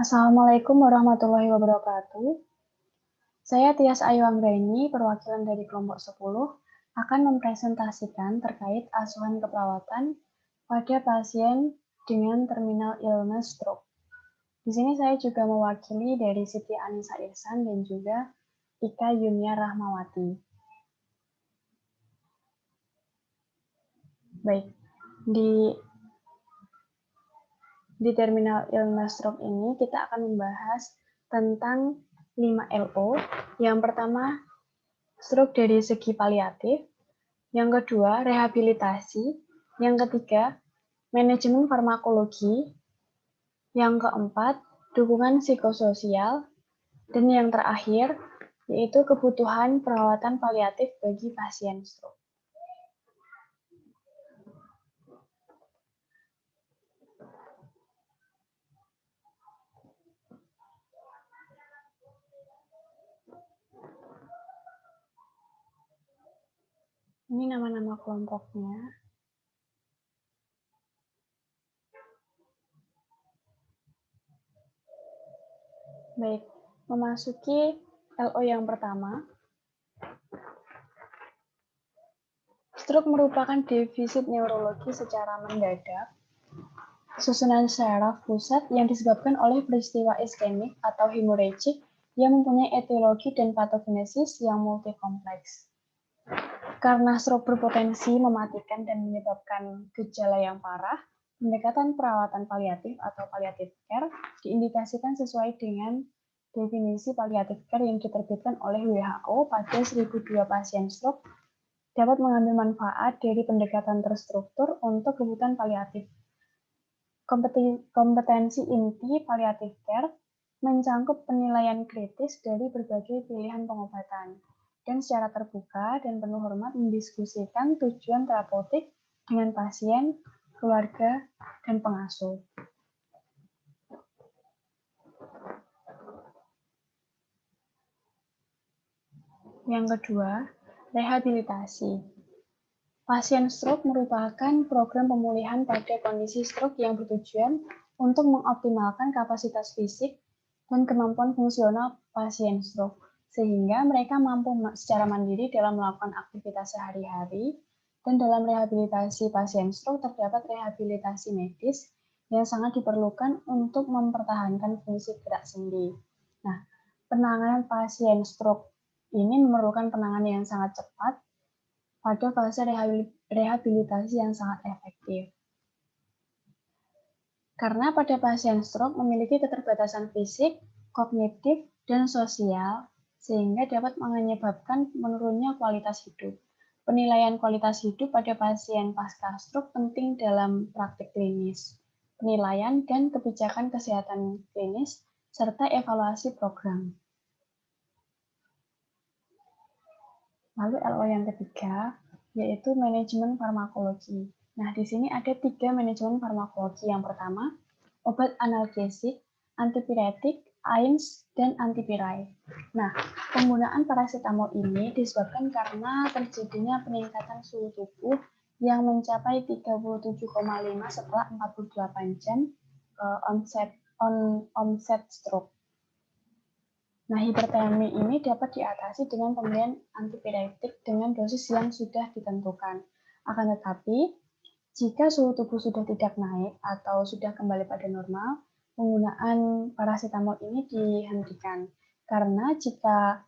Assalamualaikum warahmatullahi wabarakatuh. Saya Tias Ayu Anggraini, perwakilan dari kelompok 10, akan mempresentasikan terkait asuhan keperawatan pada pasien dengan terminal illness stroke. Di sini saya juga mewakili dari Siti Anissa Ihsan dan juga Ika Yunia Rahmawati. Baik, di terminal illness stroke ini kita akan membahas tentang 5 LO. Yang pertama, stroke dari segi paliatif. Yang kedua, rehabilitasi. Yang ketiga, manajemen farmakologi. Yang keempat, dukungan psikososial. Dan yang terakhir, yaitu kebutuhan perawatan paliatif bagi pasien stroke. Ini nama-nama kelompoknya. Baik, memasuki LO yang pertama. Stroke merupakan defisit neurologi secara mendadak, susunan syaraf pusat yang disebabkan oleh peristiwa iskemik atau hemorrhagic yang mempunyai etiologi dan patogenesis yang multikompleks. Karena stroke berpotensi mematikan dan menyebabkan gejala yang parah, pendekatan perawatan paliatif atau palliative care diindikasikan sesuai dengan definisi palliative care yang diterbitkan oleh WHO pada 1002 pasien stroke dapat mengambil manfaat dari pendekatan terstruktur untuk kebutuhan paliatif. Kompetensi inti palliative care mencangkup penilaian kritis dari berbagai pilihan pengobatan, dan secara terbuka dan penuh hormat mendiskusikan tujuan terapeutik dengan pasien, keluarga, dan pengasuh. Yang kedua, rehabilitasi. Pasien stroke merupakan program pemulihan pada kondisi stroke yang bertujuan untuk mengoptimalkan kapasitas fisik dan kemampuan fungsional pasien stroke, sehingga mereka mampu secara mandiri dalam melakukan aktivitas sehari-hari. Dan dalam rehabilitasi pasien stroke terdapat rehabilitasi medis yang sangat diperlukan untuk mempertahankan fungsi gerak sendi. Nah, penanganan pasien stroke ini memerlukan penanganan yang sangat cepat pada fase rehabilitasi yang sangat efektif. Karena pada pasien stroke memiliki keterbatasan fisik, kognitif, dan sosial, sehingga dapat menyebabkan menurunnya kualitas hidup. Penilaian kualitas hidup pada pasien pasca stroke penting dalam praktik klinis, penilaian dan kebijakan kesehatan klinis, serta evaluasi program. Lalu LO yang ketiga, yaitu manajemen farmakologi. Nah, di sini ada 3 manajemen farmakologi. Yang pertama, obat analgesik, antipiretik, AINS, dan antipirai. Nah, penggunaan paracetamol ini disebabkan karena terjadinya peningkatan suhu tubuh yang mencapai 37,5 setelah 48 jam onset stroke. Nah, hipertermi ini dapat diatasi dengan pemberian antipiretik dengan dosis yang sudah ditentukan. Akan tetapi, jika suhu tubuh sudah tidak naik atau sudah kembali pada normal, penggunaan paracetamol ini dihentikan. Karena jika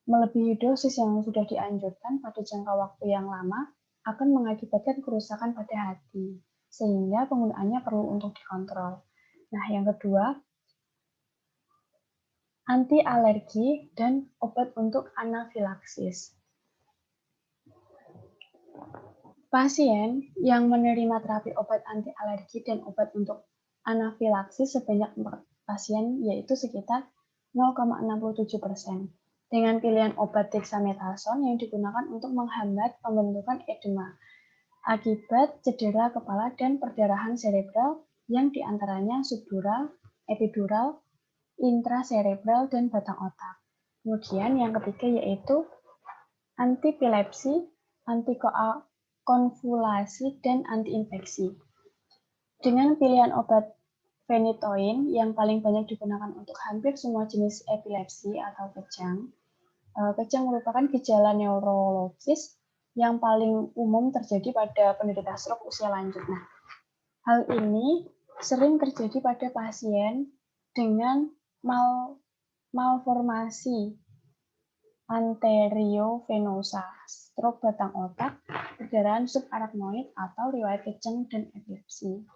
melebihi dosis yang sudah dianjurkan pada jangka waktu yang lama, akan mengakibatkan kerusakan pada hati, sehingga penggunaannya perlu untuk dikontrol. Nah, yang kedua, anti alergi dan obat untuk anafilaksis. Pasien yang menerima terapi obat anti alergi dan obat untuk anafilaksis sebanyak 4 pasien, yaitu sekitar 0,67%. Dengan pilihan obat dexamethasone yang digunakan untuk menghambat pembentukan edema akibat cedera kepala dan perdarahan cerebral yang diantaranya subdural, epidural, intracerebral, dan batang otak. Kemudian yang ketiga yaitu antipilepsi, antikonvulasi, dan antiinfeksi. Dengan pilihan obat Phenytoin yang paling banyak digunakan untuk hampir semua jenis epilepsi atau kejang. Kejang merupakan gejala neurologis yang paling umum terjadi pada penderita stroke usia lanjut. Nah, hal ini sering terjadi pada pasien dengan malformasi anteriovenosa, stroke batang otak, perdarahan subarachnoid, atau riwayat kejang dan epilepsi.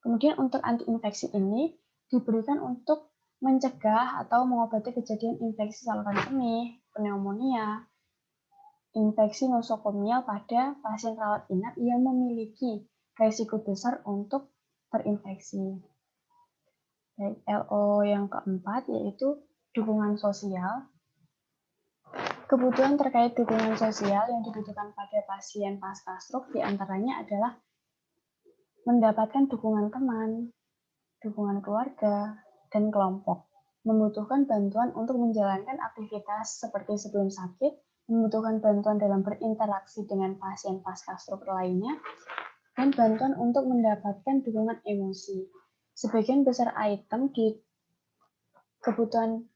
Kemudian untuk antiinfeksi ini diberikan untuk mencegah atau mengobati kejadian infeksi saluran kemih, pneumonia, infeksi nosokomial pada pasien rawat inap yang memiliki risiko besar untuk terinfeksi. Baik, LO yang keempat yaitu dukungan sosial. Kebutuhan terkait dukungan sosial yang dibutuhkan pada pasien pasca stroke diantaranya adalah mendapatkan dukungan teman, dukungan keluarga, dan kelompok. Membutuhkan bantuan untuk menjalankan aktivitas seperti sebelum sakit, membutuhkan bantuan dalam berinteraksi dengan pasien pasca stroke lainnya, dan bantuan untuk mendapatkan dukungan emosi. Sebagian besar item kebutuhan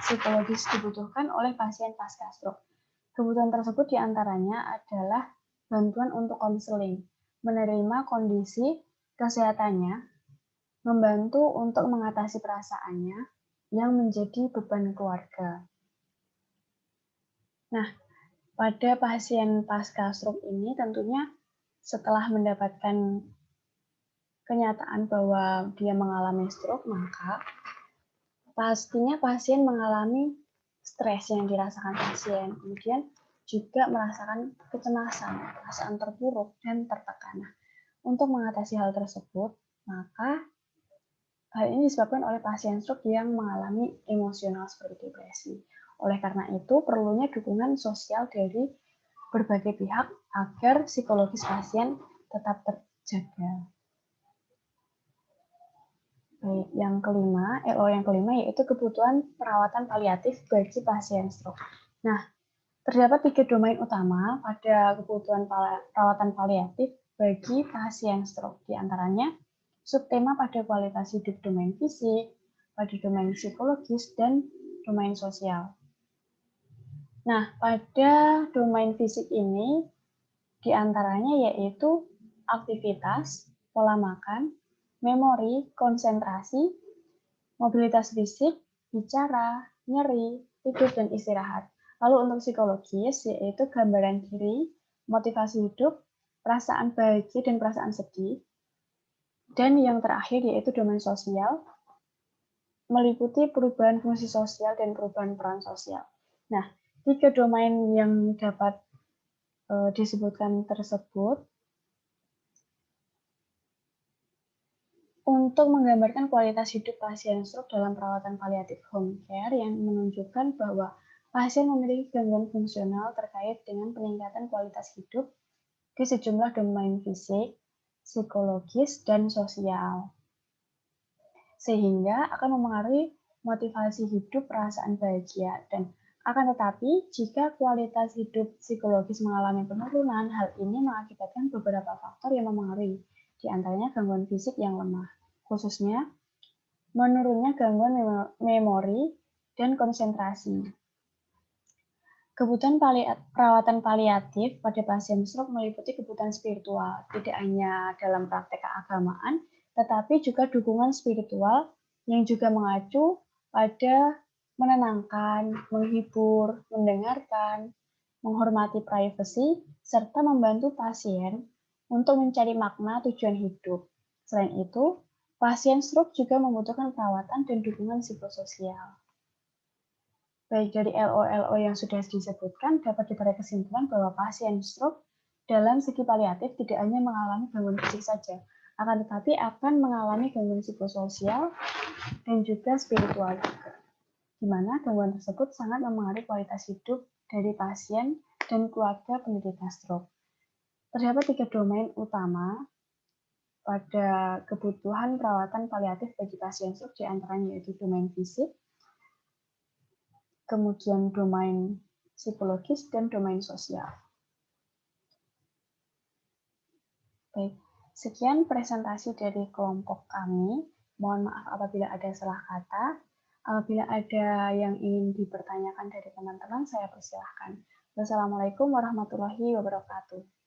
psikologis dibutuhkan oleh pasien pasca stroke. Kebutuhan tersebut diantaranya adalah bantuan untuk konseling, menerima kondisi kesehatannya, membantu untuk mengatasi perasaannya yang menjadi beban keluarga. Nah, pada pasien pasca stroke ini tentunya setelah mendapatkan kenyataan bahwa dia mengalami stroke, maka pastinya pasien mengalami stres yang dirasakan pasien, kemudian juga merasakan kecemasan, perasaan terpuruk, dan tertekan. Nah, untuk mengatasi hal tersebut, maka hal ini disebabkan oleh pasien stroke yang mengalami emosional seperti depresi. Oleh karena itu, perlunya dukungan sosial dari berbagai pihak agar psikologis pasien tetap terjaga. Baik, yang kelima, LO yang kelima yaitu kebutuhan perawatan paliatif bagi pasien stroke. Nah, terdapat 3 domain utama pada kebutuhan perawatan paliatif bagi pasien stroke. Di antaranya, subtema pada kualitas hidup domain fisik, pada domain psikologis, dan domain sosial. Nah, pada domain fisik ini, di antaranya yaitu aktivitas, pola makan, memori, konsentrasi, mobilitas fisik, bicara, nyeri, tidur, dan istirahat. Lalu untuk psikologis, yaitu gambaran diri, motivasi hidup, perasaan bahagia dan perasaan sedih. Dan yang terakhir yaitu domain sosial, meliputi perubahan fungsi sosial dan perubahan peran sosial. Nah, 3 domain yang dapat disebutkan tersebut untuk menggambarkan kualitas hidup pasien stroke dalam perawatan paliatif home care yang menunjukkan bahwa pasien memiliki gangguan fungsional terkait dengan peningkatan kualitas hidup di sejumlah domain fisik, psikologis, dan sosial. Sehingga akan memengaruhi motivasi hidup, perasaan bahagia, dan akan tetapi jika kualitas hidup psikologis mengalami penurunan, hal ini mengakibatkan beberapa faktor yang memengaruhi, di antaranya gangguan fisik yang lemah, khususnya menurunnya gangguan memori dan konsentrasi. Kebutuhan perawatan paliatif pada pasien stroke meliputi kebutuhan spiritual, tidak hanya dalam praktek keagamaan, tetapi juga dukungan spiritual yang juga mengacu pada menenangkan, menghibur, mendengarkan, menghormati privasi, serta membantu pasien untuk mencari makna tujuan hidup. Selain itu, pasien stroke juga membutuhkan perawatan dan dukungan psikososial. Baik dari LO-LO yang sudah disebutkan, dapat ditarik kesimpulan bahwa pasien stroke dalam segi paliatif tidak hanya mengalami gangguan fisik saja, akan tetapi akan mengalami gangguan psikososial dan juga spiritual juga, di mana gangguan tersebut sangat memengaruhi kualitas hidup dari pasien dan keluarga penderita stroke. Terdapat 3 domain utama pada kebutuhan perawatan paliatif bagi pasien stroke, di antaranya yaitu domain fisik, kemudian domain psikologis, dan domain sosial. Baik, Sekian presentasi dari kelompok kami. Mohon maaf apabila ada salah kata. Apabila ada yang ingin dipertanyakan dari teman-teman, saya persilahkan. Wassalamualaikum warahmatullahi wabarakatuh.